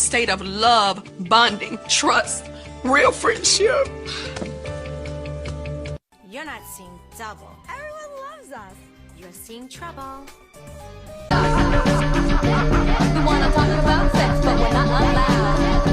state of love, bonding, trust, real friendship. You're not seeing double. Everyone loves us. You're seeing trouble. We wanna talk about sex, but we're not allowed.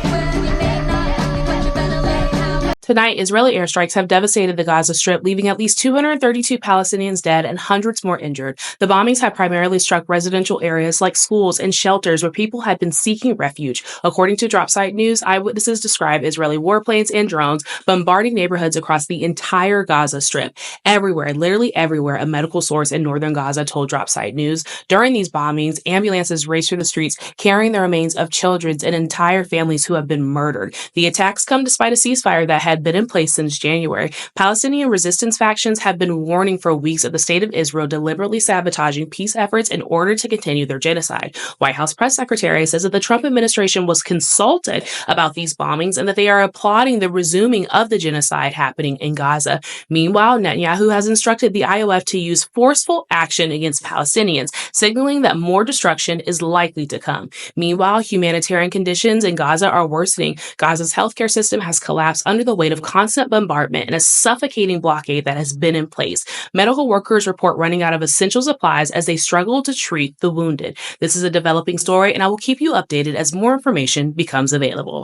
Well, you may not like me, but you better let how. Tonight, Israeli airstrikes have devastated the Gaza Strip, leaving at least 232 Palestinians dead and hundreds more injured. The bombings have primarily struck residential areas like schools and shelters where people had been seeking refuge. According to Dropsite News, eyewitnesses describe Israeli warplanes and drones bombarding neighborhoods across the entire Gaza Strip. Everywhere, literally everywhere, a medical source in northern Gaza told Dropsite News. During these bombings, ambulances raced through the streets carrying the remains of children and entire families who have been murdered. The attacks come despite a ceasefire that had been in place since January. Palestinian resistance factions have been warning for weeks of the state of Israel deliberately sabotaging peace efforts in order to continue their genocide. White House press secretary says that the Trump administration was consulted about these bombings and that they are applauding the resuming of the genocide happening in Gaza. Meanwhile, Netanyahu has instructed the IOF to use forceful action against Palestinians, signaling that more destruction is likely to come. Meanwhile, humanitarian conditions in Gaza are worsening. Gaza's healthcare system has collapsed under the weight of constant bombardment and a suffocating blockade that has been in place. Medical workers report running out of essential supplies as they struggle to treat the wounded. This is a developing story, and I will keep you updated as more information becomes available.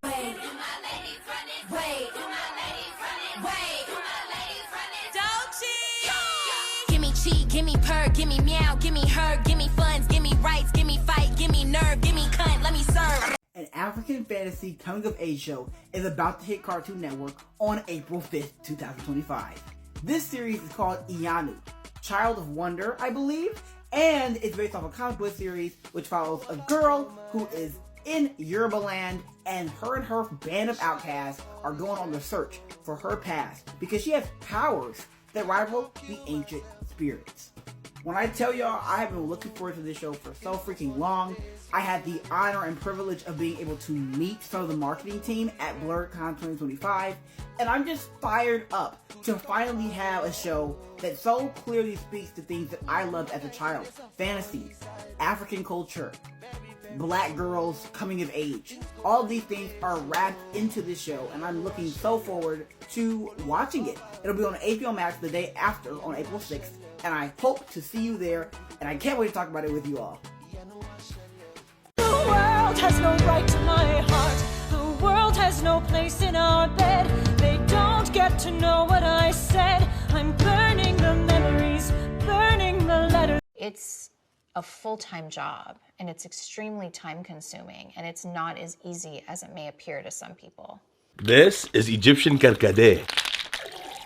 Give me cheat, give me purr, give me meow, give me her, give me funds, give me rights, give me fight, give me nerve, give me cunt, let me serve. An African fantasy coming-of-age show is about to hit Cartoon Network on April 5th, 2025. This series is called Iyanu, Child of Wonder, I believe, and it's based off a comic book series which follows a girl who is in Yoruba land, and her band of outcasts are going on the search for her past because she has powers that rival the ancient spirits. When I tell y'all I have been looking forward to this show for so freaking long, I had the honor and privilege of being able to meet some of the marketing team at BlurredCon 2025, and I'm just fired up to finally have a show that so clearly speaks to things that I loved as a child. Fantasy, African culture, black girls coming of age. All of these things are wrapped into this show, and I'm looking so forward to watching it. It'll be on HBO Max the day after, on April 6th, and I hope to see you there, and I can't wait to talk about it with you all. The world has no right to my heart. The world has no place in our bed. They don't get to know what I said. I'm burning the memories, burning the letters. It's a full-time job, and it's extremely time-consuming, and it's not as easy as it may appear to some people. This is Egyptian karkadeh,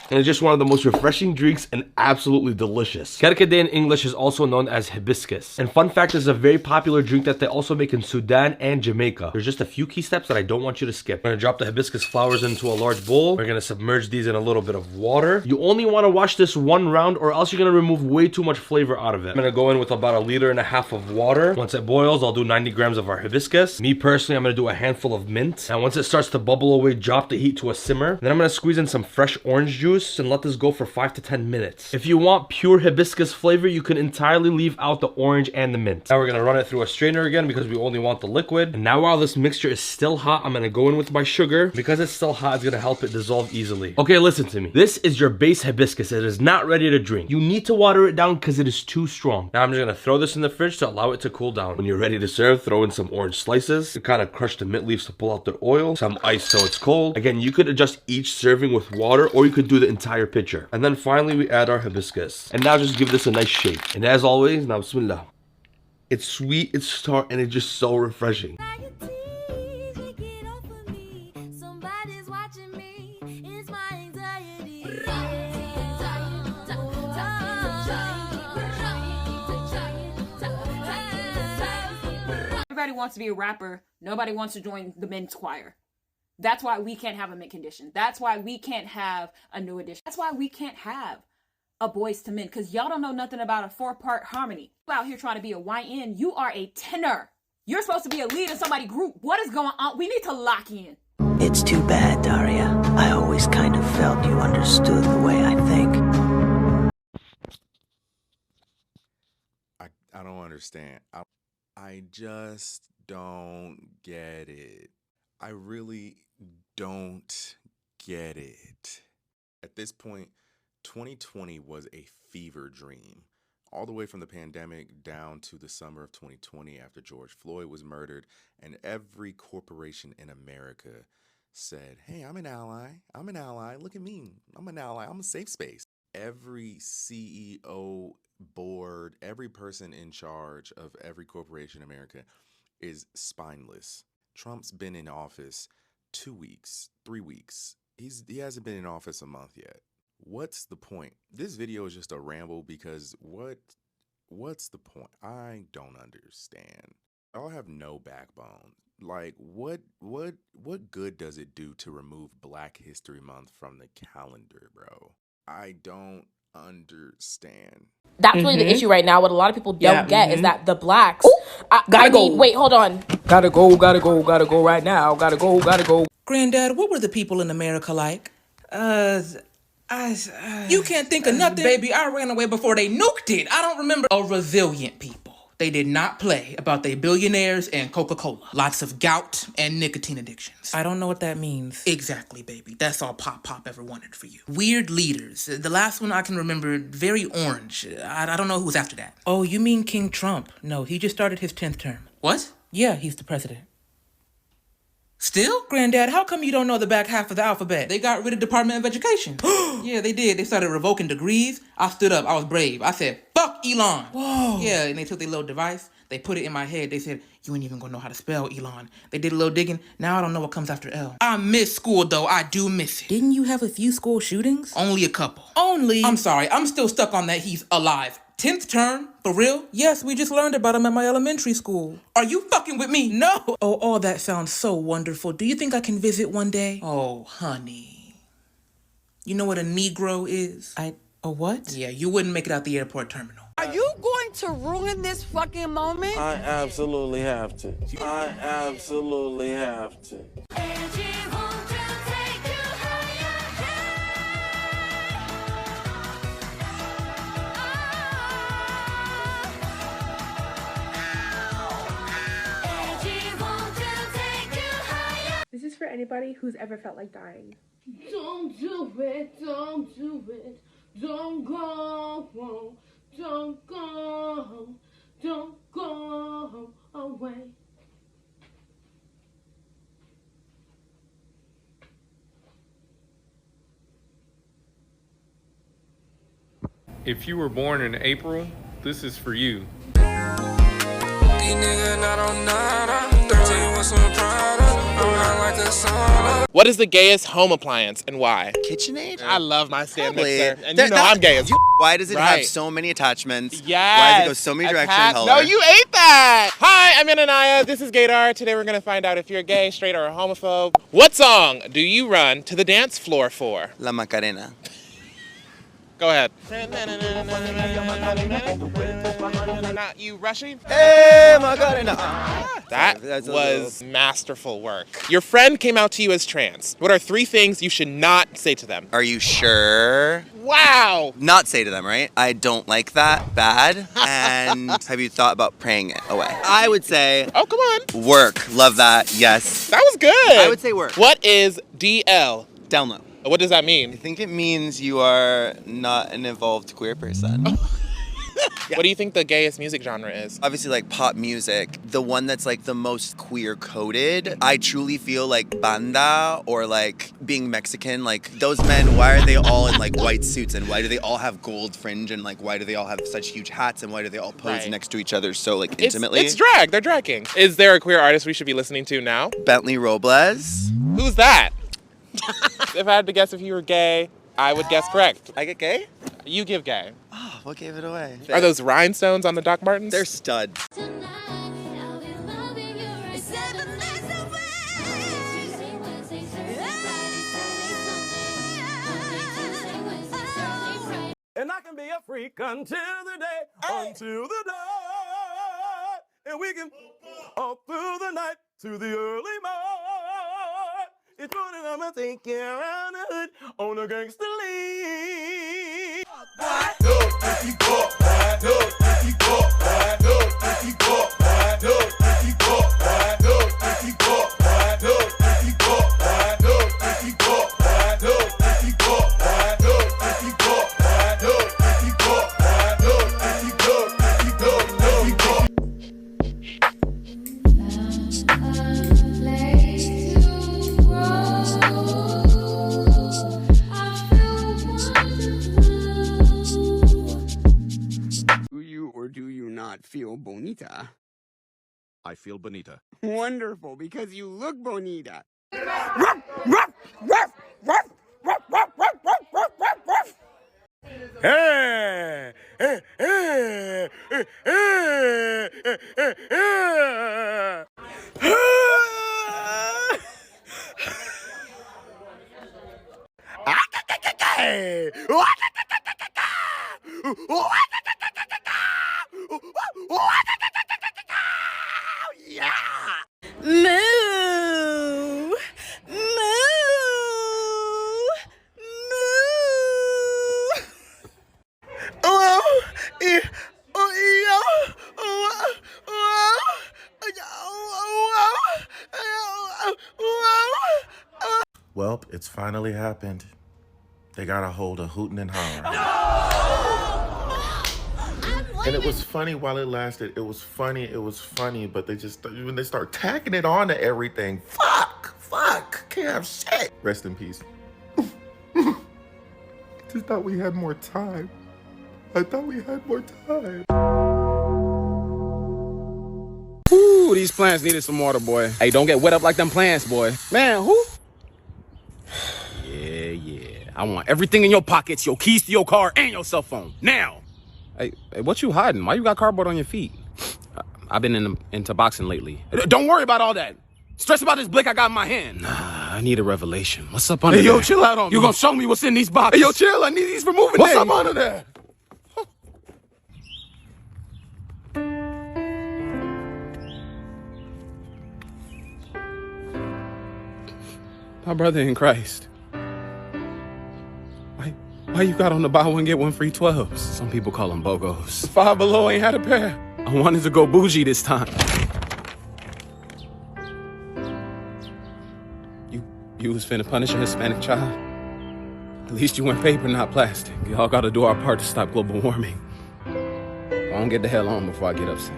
and it's just one of the most refreshing drinks and absolutely delicious. Karkadeh in English is also known as hibiscus. And fun fact, is a very popular drink that they also make in Sudan and Jamaica. There's just a few key steps that I don't want you to skip. We're gonna drop the hibiscus flowers into a large bowl. We're gonna submerge these in a little bit of water. You only wanna wash this one round or else you're gonna remove way too much flavor out of it. I'm gonna go in with about 1.5 liters of water. Once it boils, I'll do 90 grams of our hibiscus. Me personally, I'm gonna do a handful of mint. And once it starts to bubble away, drop the heat to a simmer. Then I'm gonna squeeze in some fresh orange juice and let this go for 5 to 10 minutes. If you want pure hibiscus flavor, you can entirely leave out the orange and the mint. Now we're gonna run it through a strainer again because we only want the liquid. And now while this mixture is still hot, I'm gonna go in with my sugar. Because it's still hot, it's gonna help it dissolve easily. Okay, listen to me. This is your base hibiscus. It is not ready to drink. You need to water it down because it is too strong. Now I'm just gonna throw this in the fridge to allow it to cool down. When you're ready to serve, throw in some orange slices. You kind of crush the mint leaves to pull out the oil. Some ice till it's cold. Again, you could adjust each serving with water, or you could do the entire pitcher. And then finally we add our hibiscus. And now just give this a nice shake. And as always, now bismillah. It's sweet, it's tart, and it's just so refreshing. Everybody wants to be a rapper. Nobody wants to join the men's choir. That's why we can't have a mint condition. That's why we can't have a new edition. That's why we can't have a Boys to Men, because y'all don't know nothing about a 4-part harmony. You out here trying to be a YN, you are a tenor. You're supposed to be a lead in somebody's group. What is going on? We need to lock in. It's too bad, Daria. I always kind of felt you understood the way I think. I don't understand. I just don't get it. I really don't get it. At this point, 2020 was a fever dream. All the way from the pandemic down to the summer of 2020 after George Floyd was murdered, and every corporation in America said, hey, I'm an ally. I'm an ally. Look at me. I'm an ally. I'm a safe space. Every CEO, board, every person in charge of every corporation in America is spineless. Trump's been in office 2 weeks, 3 weeks. He hasn't been in office a month yet. What's the point? This video is just a ramble because what's the point? I don't understand. Y'all have no backbone. Like, what good does it do to remove Black History Month from the calendar, bro? I don't understand. That's really the issue right now. What a lot of people don't get is that the blacks. Wait, hold on. Gotta go right now. Gotta go. Granddad, what were the people in America like? You can't think of nothing. Baby, I ran away before they nuked it. I don't remember. A resilient people. They did not play about their billionaires and Coca-Cola. Lots of gout and nicotine addictions. I don't know what that means. Exactly, baby. That's all Pop ever wanted for you. Weird leaders. The last one I can remember, very orange. I don't know who was after that. Oh, you mean King Trump? No, he just started his 10th term. What? Yeah, he's the president. Still? Granddad, how come you don't know the back half of the alphabet? They got rid of Department of Education. Yeah, they did. They started revoking degrees. I stood up. I was brave. I said, fuck Elon. Whoa. Yeah, and they took their little device. They put it in my head. They said, you ain't even gonna know how to spell Elon. They did a little digging. Now I don't know what comes after L. I miss school, though. I do miss it. Didn't you have a few school shootings? Only a couple. Only? I'm sorry. I'm still stuck on that he's alive. 10th term? For real? Yes, we just learned about him at my elementary school. Are you fucking with me? No! Oh, all that sounds so wonderful. Do you think I can visit one day? Oh, honey. You know what a Negro is? A what? Yeah, you wouldn't make it out the airport terminal. Are you going to ruin this fucking moment? I absolutely have to. I absolutely have to. This is for anybody who's ever felt like dying. Don't do it, don't do it, don't go, don't go, don't go away. If you were born in April, this is for you. What is the gayest home appliance and why? KitchenAid? I love my stand Probably. mixer. And you know I'm gay as Why does it Right. have so many attachments? Yes. Why does it go so many directions? No, you ate that. Hi, I'm Ananaya. This is Gaydar. Today we're going to find out if you're gay, straight, or a homophobe. What song do you run to the dance floor for? La Macarena. Go ahead. Not you rushing? Hey, Macarena. That was masterful work. Your friend came out to you as trans. What are 3 things you should not say to them? Are you sure? Wow. Not say to them, right? I don't like that. Bad. And have you thought about praying it away? I would say. Oh, come on. Work. Love that. Yes. That was good. I would say work. What is DL? Down low. What does that mean? I think it means you are not an evolved queer person. Yeah. What do you think the gayest music genre is? Obviously, like pop music. The one that's like the most queer coded. I truly feel like banda or like being Mexican. Like those men, why are they all in like white suits and why do they all have gold fringe and like why do they all have such huge hats and why do they all pose next to each other so like intimately? It's drag. They're dragging. Is there a queer artist we should be listening to now? Bentley Robles. Who's that? If I had to guess if you were gay, I would guess correct. I get gay? You give gay. Oh, what gave it away? Are those rhinestones on the Doc Martens? They're studs. And I can be a freak until the day, and we can all through the night to the early morning. It's morning, I'ma take you around the hood on a gangster lean. No, if you go back, no, if you go back, no, if you go back. Feel bonita. I feel bonita. Wonderful, because you look bonita. Hey! Yeah! Moo! Moo! Well, it's finally happened. They got a hold of Hootin' and Hollering. And it was funny while it lasted. It was funny, but when they start tacking it on to everything, fuck, can't have shit. Rest in peace. Just thought we had more time. I thought we had more time. Ooh, these plants needed some water, boy. Hey, don't get wet up like them plants, boy. Man, who? Yeah. I want everything in your pockets, your keys to your car, and your cell phone. Now! Hey, what you hiding? Why you got cardboard on your feet? I've been into boxing lately. Don't worry about all that. Stress about this blick I got in my hand. Nah, I need a revelation. What's up under there? Yo, chill out on me. You gonna show me what's in these boxes? Hey, yo, chill. I need these for moving. What's up under there? My brother in Christ. Why you got on the buy one get one free 12s? Some people call them BOGOs. Five Below ain't had a pair. I wanted to go bougie this time. You was finna punish a Hispanic child? At least you went paper, not plastic. We all gotta do our part to stop global warming. I don't get the hell on before I get upset.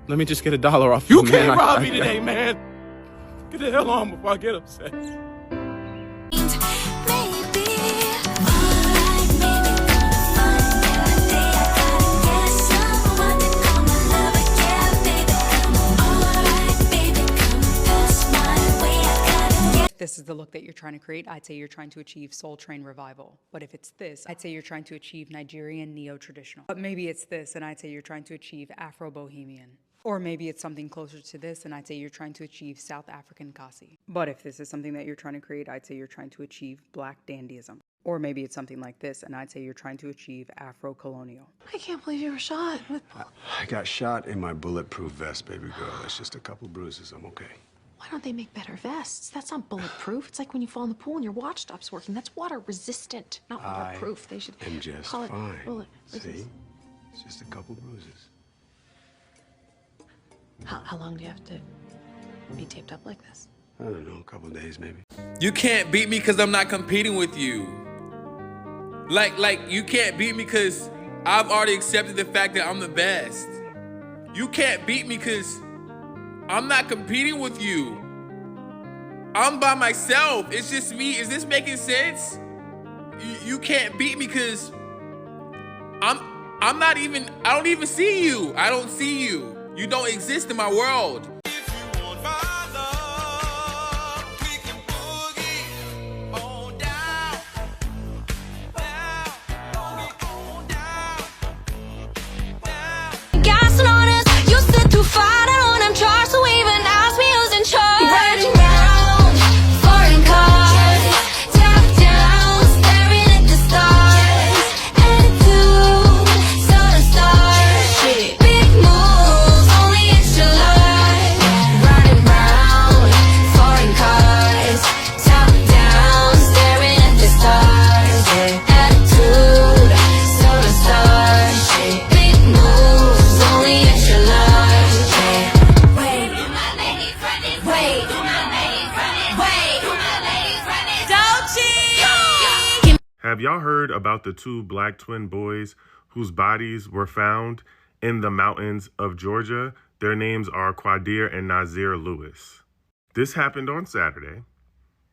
Let me just get $1 off you, man. You can't rob me today, man. Get the hell on before I get upset. This is the look that you're trying to create, I'd say you're trying to achieve Soul Train revival. But if it's this, I'd say you're trying to achieve Nigerian neo-traditional. But maybe it's this, and I'd say you're trying to achieve Afro-Bohemian. Or maybe it's something closer to this, and I'd say you're trying to achieve South African Kasi. But if this is something that you're trying to create, I'd say you're trying to achieve Black dandyism. Or maybe it's something like this, and I'd say you're trying to achieve Afro-colonial. I can't believe you were shot. I got shot in my bulletproof vest, baby girl. It's just a couple bruises. I'm okay. Why don't they make better vests? That's not bulletproof. It's like when you fall in the pool and your watch stops working. That's water resistant, not waterproof. They should I'm just call it fine. bullet See? resistant. It's just a couple bruises. How long do you have to be taped up like this? I don't know, a couple days maybe. You can't beat me because I'm not competing with you. Like you can't beat me because I've already accepted the fact that I'm the best. You can't beat me because I'm not competing with you. I'm by myself. It's just me. Is this making sense? You can't beat me because I'm not even, I don't even see you. I don't see you. You don't exist in my world. Gassing on us, you sit too far, I don't I'm charged, so even ask me who's in charge. Riding round, foreign cars, top down, staring at the stars. Attitude, so to start. Big moves, only extra large. Have y'all heard about the 2 black twin boys whose bodies were found in the mountains of Georgia? Their names are Quadir and Nazir Lewis. This happened on Saturday.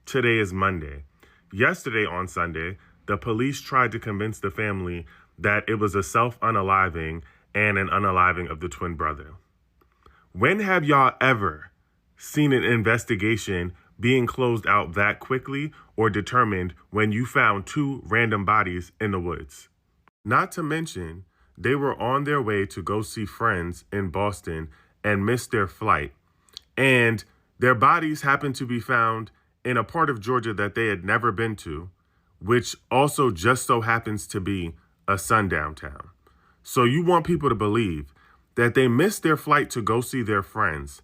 Today is Monday. Yesterday on Sunday, the police tried to convince the family that it was a self-unaliving and an unaliving of the twin brother. When have y'all ever seen an investigation being closed out that quickly or determined when you found 2 random bodies in the woods? Not to mention, they were on their way to go see friends in Boston and missed their flight. And their bodies happened to be found in a part of Georgia that they had never been to, which also just so happens to be a sundown town. So you want people to believe that they missed their flight to go see their friends,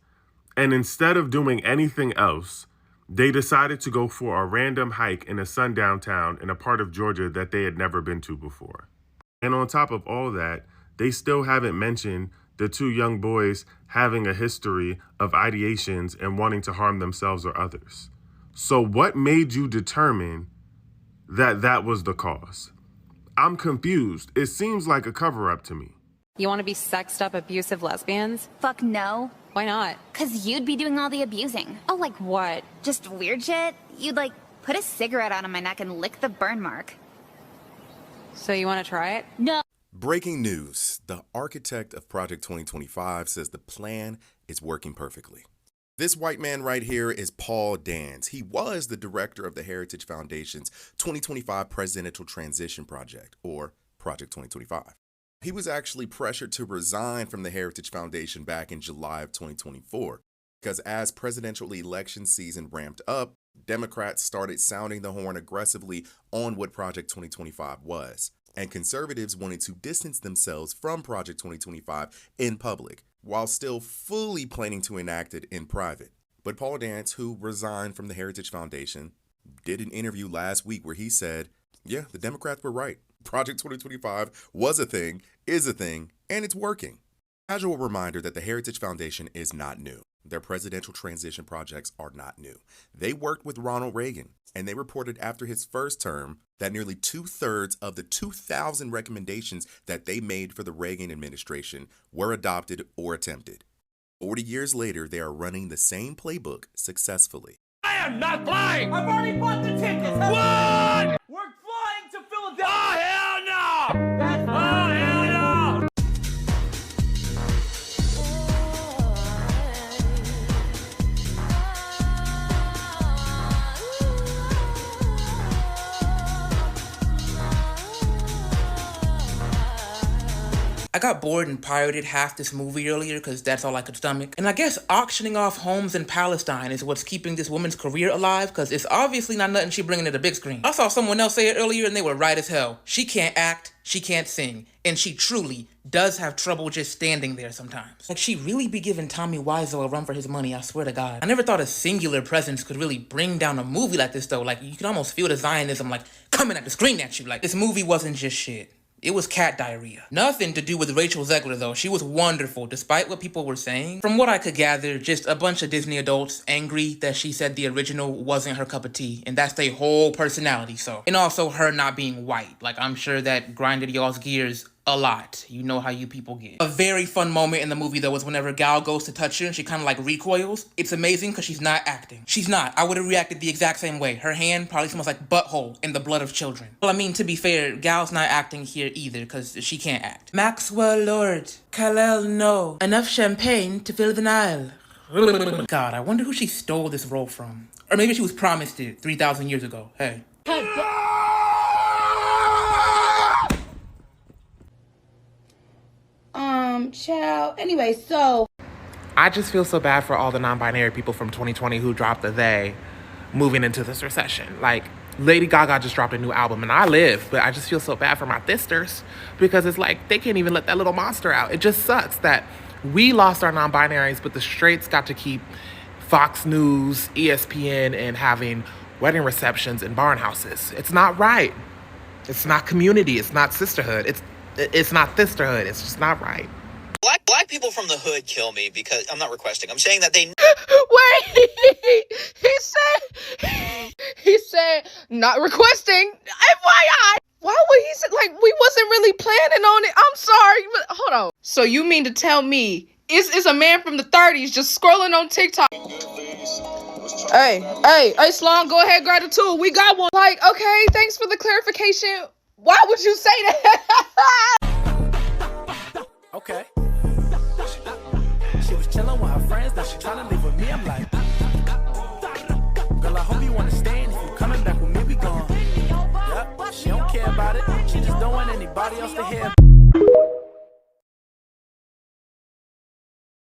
and instead of doing anything else, they decided to go for a random hike in a sundown town in a part of Georgia that they had never been to before. And on top of all that, they still haven't mentioned the 2 young boys having a history of ideations and wanting to harm themselves or others. So what made you determine that that was the cause? I'm confused. It seems like a cover-up to me. You want to be sexed up, abusive lesbians? Fuck no. Why not? 'Cause you'd be doing all the abusing. Oh, like what? Just weird shit. You'd like put a cigarette out on my neck and lick the burn mark. So you want to try it? No. Breaking news. The architect of Project 2025 says the plan is working perfectly. This white man right here is Paul Dans. He was the director of the Heritage Foundation's 2025 Presidential Transition Project, or Project 2025. He was actually pressured to resign from the Heritage Foundation back in July of 2024, because as presidential election season ramped up, Democrats started sounding the horn aggressively on what Project 2025 was, and conservatives wanted to distance themselves from Project 2025 in public, while still fully planning to enact it in private. But Paul Dans, who resigned from the Heritage Foundation, did an interview last week where he said, yeah, the Democrats were right. Project 2025 was a thing, is a thing, and it's working. Casual reminder that the Heritage Foundation is not new. Their presidential transition projects are not new. They worked with Ronald Reagan, and they reported after his first term that nearly 2/3 of the 2,000 recommendations that they made for the Reagan administration were adopted or attempted. 40 years later, they are running the same playbook successfully. I am not flying! I've already bought the tickets! What? We're flying to Philadelphia! Oh, hell no! That's oh, hell no! I got bored and pirated half this movie earlier because that's all I could stomach. And I guess auctioning off homes in Palestine is what's keeping this woman's career alive, because it's obviously not nothing she bringing to the big screen. I saw someone else say it earlier and they were right as hell. She can't act, she can't sing, and she truly does have trouble just standing there sometimes. Like, she really be giving Tommy Wiseau a run for his money, I swear to God. I never thought a singular presence could really bring down a movie like this though. Like, you can almost feel the Zionism like coming at the screen at you. Like, this movie wasn't just shit. It was cat diarrhea. Nothing to do with Rachel Zegler though. She was wonderful, despite what people were saying. From what I could gather, just a bunch of Disney adults angry that she said the original wasn't her cup of tea, and that's their whole personality, so. And also her not being white. Like, I'm sure that grinded y'all's gears a lot. You know how you people get. A very fun moment in the movie though was whenever Gal goes to touch her and she kind of like recoils. It's amazing because she's not acting. She's not. I would have reacted the exact same way. Her hand probably smells like butthole in the blood of children. Well, I mean, to be fair, Gal's not acting here either because she can't act. Maxwell Lord. Kal-El no. Enough champagne to fill the Nile. God, I wonder who she stole this role from. Or maybe she was promised it 3,000 years ago. Hey. Child. Anyway, so I just feel so bad for all the non-binary people from 2020 who dropped the they moving into this recession. Like, Lady Gaga just dropped a new album, and I live, but I just feel so bad for my sisters because it's like they can't even let that little monster out. It just sucks that we lost our non-binaries, but the straights got to keep Fox News, ESPN, and having wedding receptions in barn houses. It's not right. It's not community. It's not sisterhood. It's not sisterhood. It's just not right. Black people from the hood kill me because I'm not requesting. I'm saying that they Wait, he said not requesting. FYI. Why would he say, like, we wasn't really planning on it? I'm sorry, but hold on. So you mean to tell me it's a man from the 30s just scrolling on TikTok? Hey, Sloan, go ahead, grab the tool. We got one. Like, okay, thanks for the clarification. Why would you say that? Okay. She was chilling with her friends, now she trying to leave with me. I'm like, girl, I hope you understand. If you coming back with me, we gone. Yep, she don't care about it. She just don't want anybody else to hear.